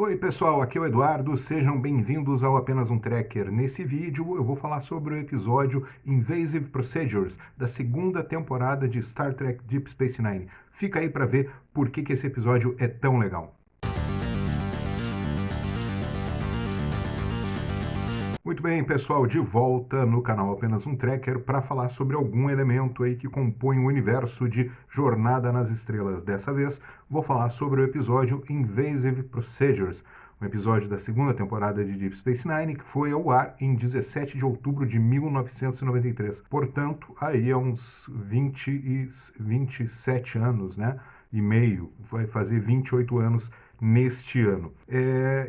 Oi pessoal, aqui é o Eduardo, sejam bem-vindos ao Apenas um Tracker. Nesse vídeo eu vou falar sobre o episódio Invasive Procedures, da segunda temporada de Star Trek Deep Space Nine. Fica aí para ver por que esse episódio é tão legal. Muito bem, pessoal, de volta no canal Apenas um Tracker para falar sobre algum elemento aí que compõe o universo de Jornada nas Estrelas. Dessa vez, vou falar sobre o episódio Invasive Procedures, um episódio da segunda temporada de Deep Space Nine que foi ao ar em 17 de outubro de 1993. Portanto, aí há uns 27 anos, né? E meio, vai fazer 28 anos neste ano.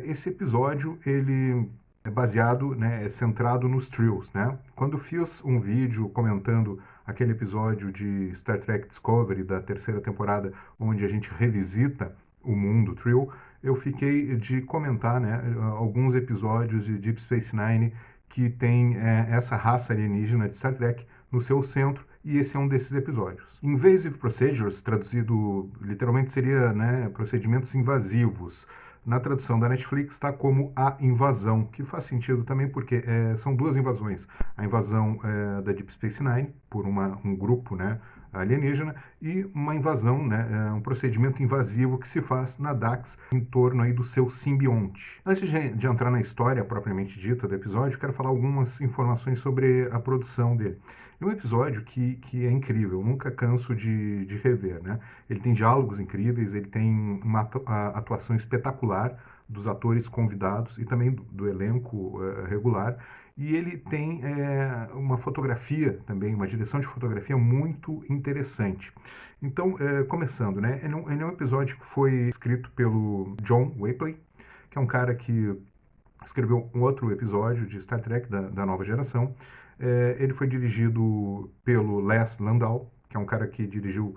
Esse episódio, ele é baseado, né, é centrado nos Trills, né? Quando eu fiz um vídeo comentando aquele episódio de Star Trek Discovery da terceira temporada, onde a gente revisita o mundo Trill, eu fiquei de comentar, né, alguns episódios de Deep Space Nine que tem essa raça alienígena de Star Trek no seu centro, e esse é um desses episódios. Invasive Procedures, traduzido literalmente seria, né, procedimentos invasivos. Na tradução da Netflix está como A Invasão, que faz sentido também porque são duas invasões. A invasão da Deep Space Nine por um grupo, né, alienígena, e uma invasão, né, um procedimento invasivo que se faz na Dax em torno aí do seu simbionte. Antes de entrar na história propriamente dita do episódio, quero falar algumas informações sobre a produção dele. É um episódio que é incrível, eu nunca canso de rever, né? Ele tem diálogos incríveis, ele tem uma atuação espetacular dos atores convidados e também do elenco regular. E ele tem uma fotografia também, uma direção de fotografia muito interessante. Então, começando, né? Ele é um episódio que foi escrito pelo John Whateley, que é um cara que escreveu um outro episódio de Star Trek da nova geração. Ele foi dirigido pelo Les Landau, que é um cara que dirigiu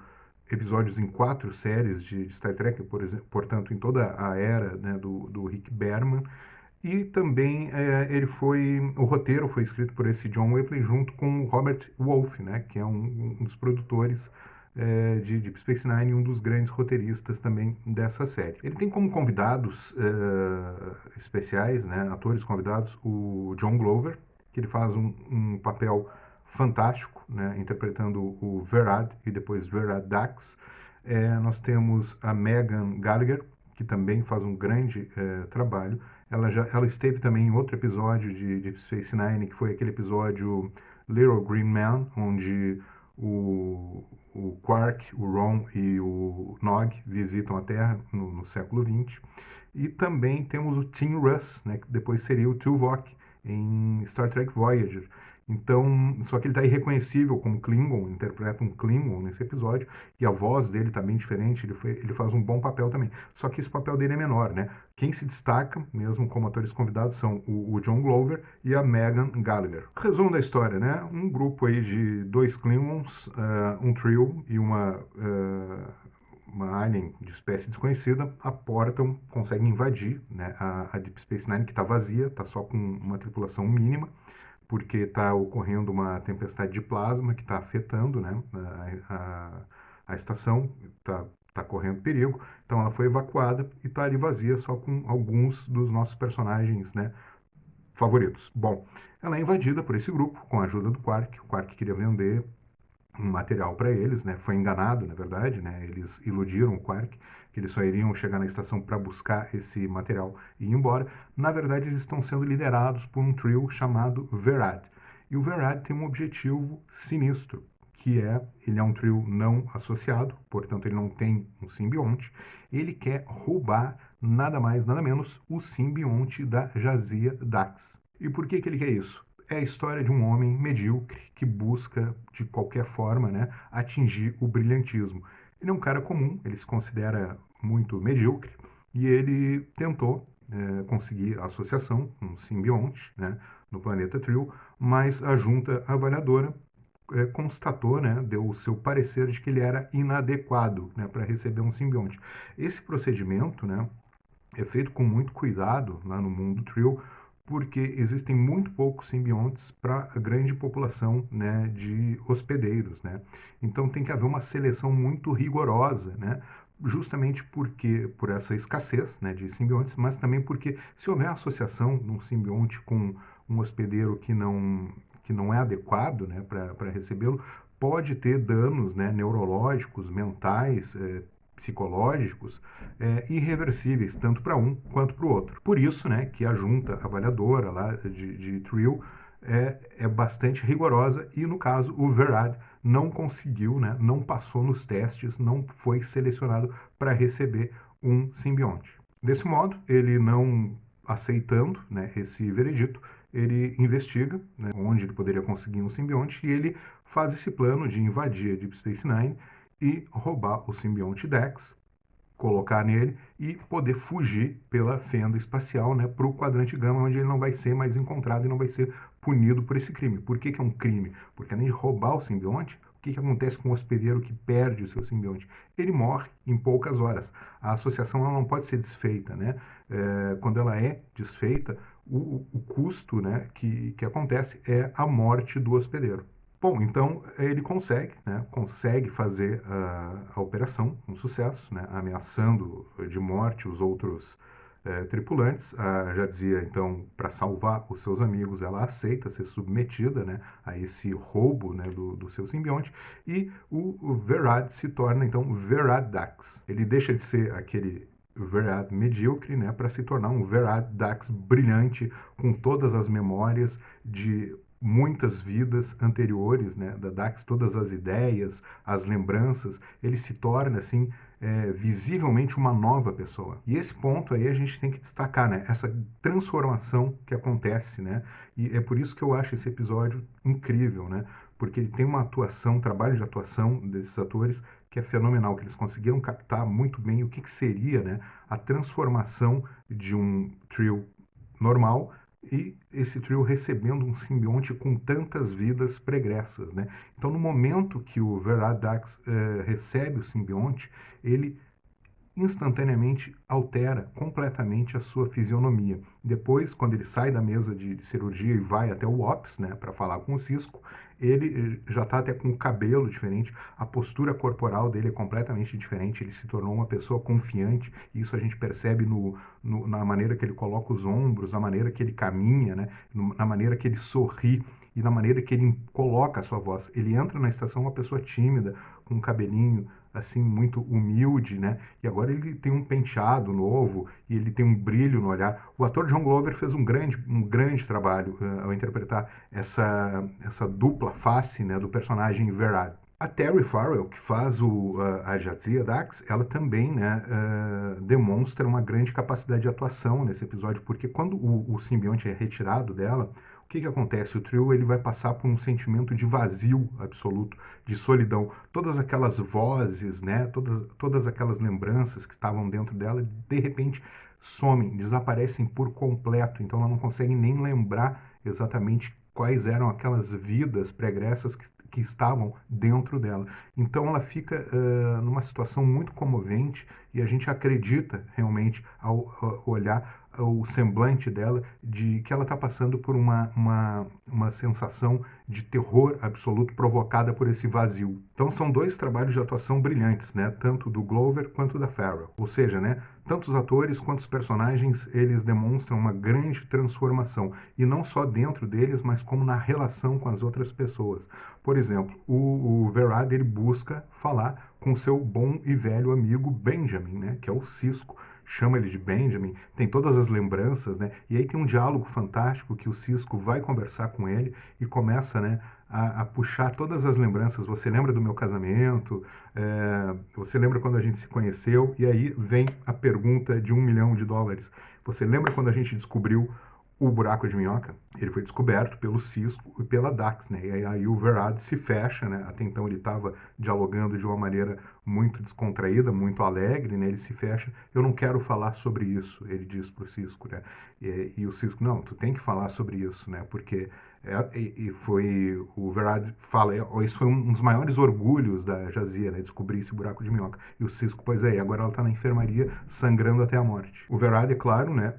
episódios em 4 séries de Star Trek, por exemplo, portanto, em toda a era, né, do Rick Berman. E também o roteiro foi escrito por esse John Whateley junto com o Robert Wolfe, né, que é um dos produtores de Deep Space Nine e um dos grandes roteiristas também dessa série. Ele tem como convidados especiais, né, atores convidados, o John Glover, que ele faz um papel fantástico, né, interpretando o Verad e depois Verad Dax. Nós temos a Megan Gallagher, que também faz um grande trabalho. Ela esteve também em outro episódio de Space Nine, que foi aquele episódio Little Green Man, onde o Quark, o Ron e o Nog visitam a Terra no século XX. E também temos o Tim Russ, né, que depois seria o Tuvok em Star Trek Voyager. Então, só que ele está irreconhecível como Klingon, interpreta um Klingon nesse episódio, e a voz dele está bem diferente, ele faz um bom papel também. Só que esse papel dele é menor, né? Quem se destaca, mesmo como atores convidados, são o John Glover e a Megan Gallagher. Resumo da história, né? Um grupo aí de 2 Klingons, um trio e uma alien de espécie desconhecida, aportam, conseguem invadir, né, a Deep Space Nine, que está vazia, está só com uma tripulação mínima, porque está ocorrendo uma tempestade de plasma que está afetando, né, a estação, está correndo perigo. Então ela foi evacuada e está ali vazia, só com alguns dos nossos personagens, né, favoritos. Bom, ela é invadida por esse grupo com a ajuda do Quark. O Quark queria vender um material para eles, né? Foi enganado, na verdade, né? Eles iludiram o Quark, que eles só iriam chegar na estação para buscar esse material e ir embora. Na verdade, eles estão sendo liderados por um trio chamado Verad. E o Verad tem um objetivo sinistro, que ele é um trio não associado, portanto ele não tem um simbionte. Ele quer roubar nada mais, nada menos, o simbionte da Jadzia Dax. E por que ele quer isso? É a história de um homem medíocre que busca, de qualquer forma, né, atingir o brilhantismo. Ele é um cara comum, ele se considera muito medíocre, e ele tentou conseguir a associação, um simbionte, né, no planeta Trill, mas a junta avaliadora constatou, né, deu o seu parecer de que ele era inadequado, né, para receber um simbionte. Esse procedimento, né, é feito com muito cuidado lá no mundo Trill, porque existem muito poucos simbiontes para a grande população, né, de hospedeiros, né? Então tem que haver uma seleção muito rigorosa, né? Justamente porque por essa escassez, né, de simbiontes, mas também porque se houver associação de um simbionte com um hospedeiro que não é adequado, né, para recebê-lo, pode ter danos, né, neurológicos, mentais, psicológicos, irreversíveis, tanto para um quanto para o outro. Por isso, né, que a junta avaliadora lá de Trio é bastante rigorosa e, no caso, o Verad não conseguiu, né, não passou nos testes, não foi selecionado para receber um simbionte. Desse modo, ele não aceitando, né, esse veredito, ele investiga, né, onde ele poderia conseguir um simbionte e ele faz esse plano de invadir a Deep Space Nine e roubar o simbionte Dex, colocar nele e poder fugir pela fenda espacial, né, para o quadrante gama, onde ele não vai ser mais encontrado e não vai ser punido por esse crime. Por que é um crime? Porque além de roubar o simbionte, o que acontece com o hospedeiro que perde o seu simbionte? Ele morre em poucas horas. A associação ela não pode ser desfeita, né? Quando ela é desfeita, o custo, né, que acontece é a morte do hospedeiro. Bom, então ele consegue, né, consegue fazer a operação com sucesso, né, ameaçando de morte os outros tripulantes. Já dizia, então, para salvar os seus amigos, ela aceita ser submetida, né, a esse roubo, né, do seu simbionte, e o Verad se torna, então, Verad Dax. Ele deixa de ser aquele Verad medíocre, né, para se tornar um Verad Dax brilhante, com todas as memórias de muitas vidas anteriores, né, da Dax, todas as ideias, as lembranças, ele se torna assim visivelmente uma nova pessoa. E esse ponto aí a gente tem que destacar, né, essa transformação que acontece, né, e é por isso que eu acho esse episódio incrível, né, porque ele tem uma atuação, um trabalho de atuação desses atores que é fenomenal, que eles conseguiram captar muito bem o que seria, né, a transformação de um trio normal e esse trio recebendo um simbionte com tantas vidas pregressas, né? Então, no momento que o Veradax recebe o simbionte, ele instantaneamente altera completamente a sua fisionomia. Depois, quando ele sai da mesa de cirurgia e vai até o Ops, né, para falar com o Cisco, ele já está até com o cabelo diferente, a postura corporal dele é completamente diferente, ele se tornou uma pessoa confiante, e isso a gente percebe na maneira que ele coloca os ombros, na maneira que ele caminha, né, na maneira que ele sorri, e na maneira que ele coloca a sua voz. Ele entra na estação uma pessoa tímida, com um cabelinho assim muito humilde, né? E agora ele tem um penteado novo e ele tem um brilho no olhar. O ator John Glover fez um grande trabalho ao interpretar essa dupla face, né, do personagem Verad. A Terry Farrell, que faz a Jadzia Dax, ela também, né, demonstra uma grande capacidade de atuação nesse episódio, porque quando o simbionte é retirado dela, o que acontece? O trio ele vai passar por um sentimento de vazio absoluto, de solidão. Todas aquelas vozes, né, todas aquelas lembranças que estavam dentro dela, de repente somem, desaparecem por completo. Então ela não consegue nem lembrar exatamente quais eram aquelas vidas pregressas que estavam dentro dela. Então ela fica numa situação muito comovente e a gente acredita realmente ao olhar o semblante dela de que ela está passando por uma sensação de terror absoluto provocada por esse vazio. Então são dois trabalhos de atuação brilhantes, né? Tanto do Glover quanto da Farrell. Ou seja, né? Tanto os atores quanto os personagens, eles demonstram uma grande transformação. E não só dentro deles, mas como na relação com as outras pessoas. Por exemplo, o Verad, ele busca falar com seu bom e velho amigo Benjamin, né? Que é o Cisco, chama ele de Benjamin, tem todas as lembranças, né? E aí tem um diálogo fantástico que o Cisco vai conversar com ele e começa, né, a puxar todas as lembranças. Você lembra do meu casamento? Você lembra quando a gente se conheceu? E aí vem a pergunta de $1 milhão. Você lembra quando a gente descobriu o buraco de minhoca? Ele foi descoberto pelo Cisco e pela Dax, né? E aí o Verad se fecha, né? Até então ele estava dialogando de uma maneira muito descontraída, muito alegre, né? Ele se fecha. Eu não quero falar sobre isso, ele diz para o Cisco, né? E o Cisco, não, tu tem que falar sobre isso, né? Porque foi o Verad fala, isso foi um dos maiores orgulhos da Jadzia, né? Descobrir esse buraco de minhoca. E o Cisco, pois é, agora ela está na enfermaria sangrando até a morte. O Verad, é claro, né?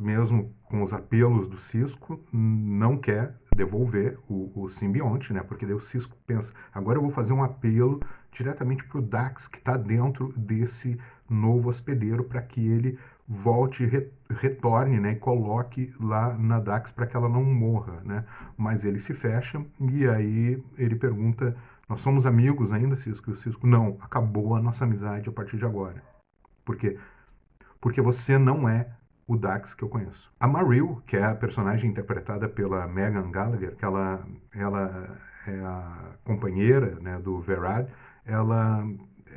mesmo com os apelos do Cisco, não quer devolver o simbionte, né? Porque daí o Cisco pensa, agora eu vou fazer um apelo diretamente para o Dax, que está dentro desse novo hospedeiro, para que ele volte, retorne, né? E coloque lá na Dax para que ela não morra, né? Mas ele se fecha e aí ele pergunta, nós somos amigos ainda, Cisco? E o Cisco, não, acabou a nossa amizade a partir de agora. Por quê? Porque você não é o Dax que eu conheço. A Maril, que é a personagem interpretada pela Megan Gallagher, que ela é a companheira, né, do Verad, ela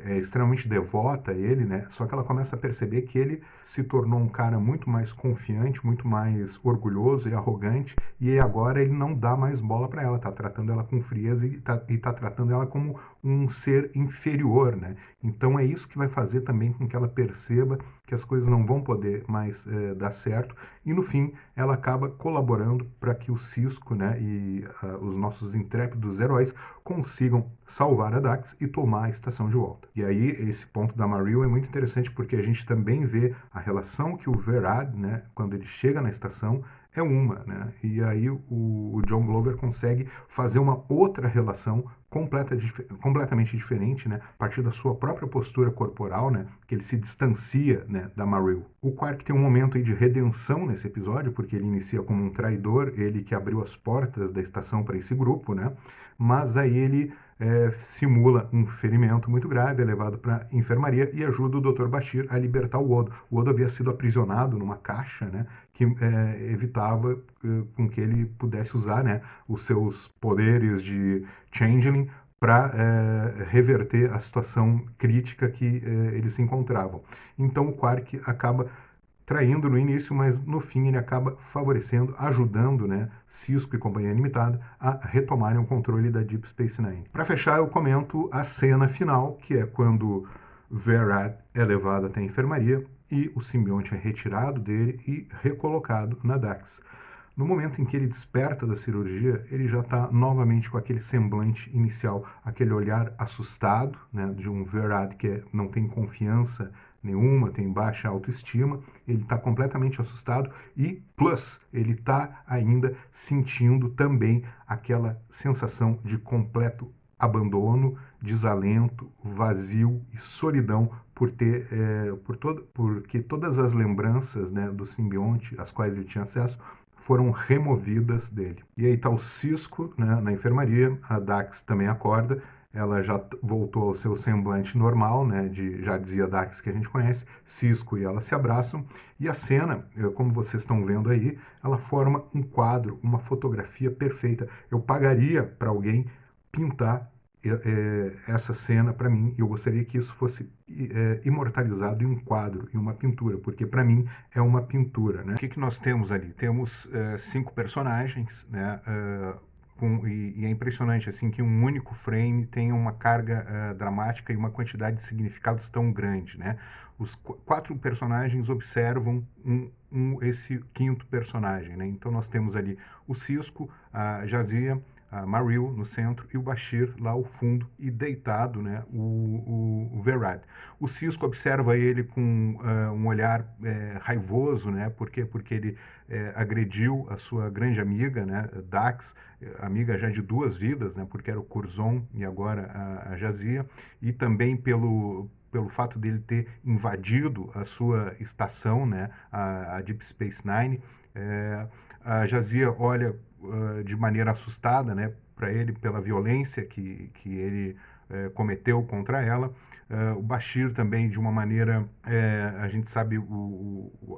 é extremamente devota a ele, né? Só que ela começa a perceber que ele se tornou um cara muito mais confiante, muito mais orgulhoso e arrogante, e agora ele não dá mais bola para ela, tá tratando ela com frieza e tá tratando ela como um ser inferior, né? Então é isso que vai fazer também com que ela perceba que as coisas não vão poder mais dar certo, e no fim ela acaba colaborando para que o Cisco, né, e os nossos intrépidos heróis consigam salvar a Dax e tomar a estação de volta. E aí esse ponto da Maril é muito interessante porque a gente também vê a relação que o Verad, né, quando ele chega na estação, é uma, né? E aí o John Glover consegue fazer uma outra relação completamente diferente, né? A partir da sua própria postura corporal, né? Que ele se distancia, né, da Maril. O Quark tem um momento aí de redenção nesse episódio, porque ele inicia como um traidor, ele que abriu as portas da estação para esse grupo, né? Mas aí ele simula um ferimento muito grave, é levado para a enfermaria e ajuda o Dr. Bashir a libertar o Odo. O Odo havia sido aprisionado numa caixa, né, que evitava com que ele pudesse usar, né, os seus poderes de Changeling para reverter a situação crítica que eles se encontravam. Então o Quark acaba traindo no início, mas no fim ele acaba favorecendo, ajudando, né, Cisco e Companhia Limitada a retomarem o controle da Deep Space Nine. Para fechar, eu comento a cena final, que é quando Verad é levado até a enfermaria e o simbionte é retirado dele e recolocado na Dax. No momento em que ele desperta da cirurgia, ele já está novamente com aquele semblante inicial, aquele olhar assustado, né, de um Verad que não tem confiança nenhuma, tem baixa autoestima, ele está completamente assustado e, plus, ele está ainda sentindo também aquela sensação de completo abandono, desalento, vazio e solidão por ter, porque todas as lembranças, né, do simbionte, às quais ele tinha acesso, foram removidas dele. E aí está o Cisco, né, na enfermaria, a Dax também acorda, ela já voltou ao seu semblante normal, né, já dizia Dax que a gente conhece, Cisco e ela se abraçam, e a cena, como vocês estão vendo aí, ela forma um quadro, uma fotografia perfeita. Eu pagaria para alguém pintar essa cena para mim, e eu gostaria que isso fosse imortalizado em um quadro, em uma pintura, porque para mim é uma pintura, né? O que nós temos ali? Temos 5 personagens, né? E é impressionante assim que um único frame tem uma carga dramática e uma quantidade de significados tão grande, né? Os 4 personagens observam esse quinto personagem, né? Então nós temos ali o Cisco, a Jazia, a Maril no centro e o Bashir lá ao fundo e deitado, né, o Verad. O Cisco observa ele com um olhar raivoso, né, porque ele agrediu a sua grande amiga, né, Dax, amiga já de 2 vidas, né, porque era o Curzon e agora a Jazia, e também pelo fato dele ter invadido a sua estação, né, a Deep Space Nine. A Jazia olha de maneira assustada, né, para ele pela violência que ele cometeu contra ela. O Bashir também, de uma maneira, a gente sabe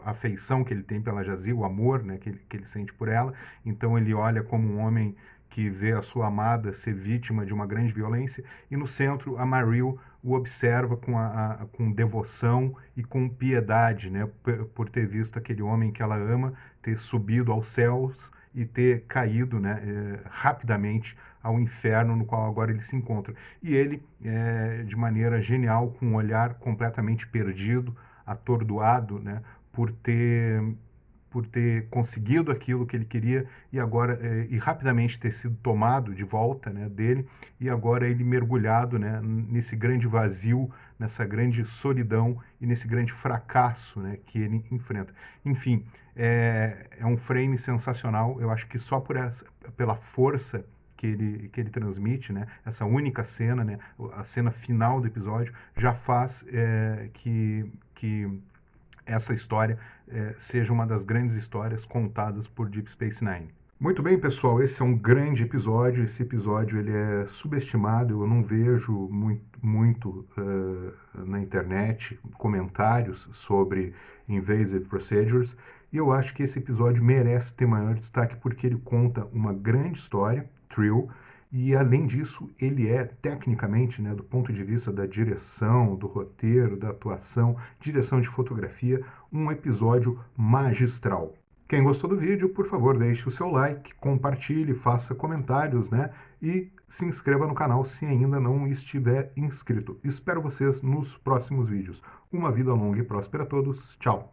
a afeição que ele tem pela Jazia, o amor, né, que ele sente por ela. Então ele olha como um homem que vê a sua amada ser vítima de uma grande violência. E no centro, a Maril o observa com devoção e com piedade, né, por ter visto aquele homem que ela ama ter subido aos céus e ter caído, né, rapidamente ao inferno no qual agora ele se encontra. E ele, de maneira genial, com um olhar completamente perdido, atordoado, né, por ter conseguido aquilo que ele queria e agora e rapidamente ter sido tomado de volta, né, dele, e agora ele mergulhado, né, nesse grande vazio, nessa grande solidão e nesse grande fracasso, né, que ele enfrenta. Enfim, é um frame sensacional. Eu acho que só pela força que ele transmite, né, essa única cena, né, a cena final do episódio, já faz que essa história seja uma das grandes histórias contadas por Deep Space Nine. Muito bem, pessoal, esse é um grande episódio. Esse episódio ele é subestimado. Eu não vejo muito na internet comentários sobre Invasive Procedures. E eu acho que esse episódio merece ter maior destaque porque ele conta uma grande história, Trill, e além disso, ele é tecnicamente, né, do ponto de vista da direção, do roteiro, da atuação, direção de fotografia, um episódio magistral. Quem gostou do vídeo, por favor, deixe o seu like, compartilhe, faça comentários, né? E se inscreva no canal se ainda não estiver inscrito. Espero vocês nos próximos vídeos. Uma vida longa e próspera a todos. Tchau!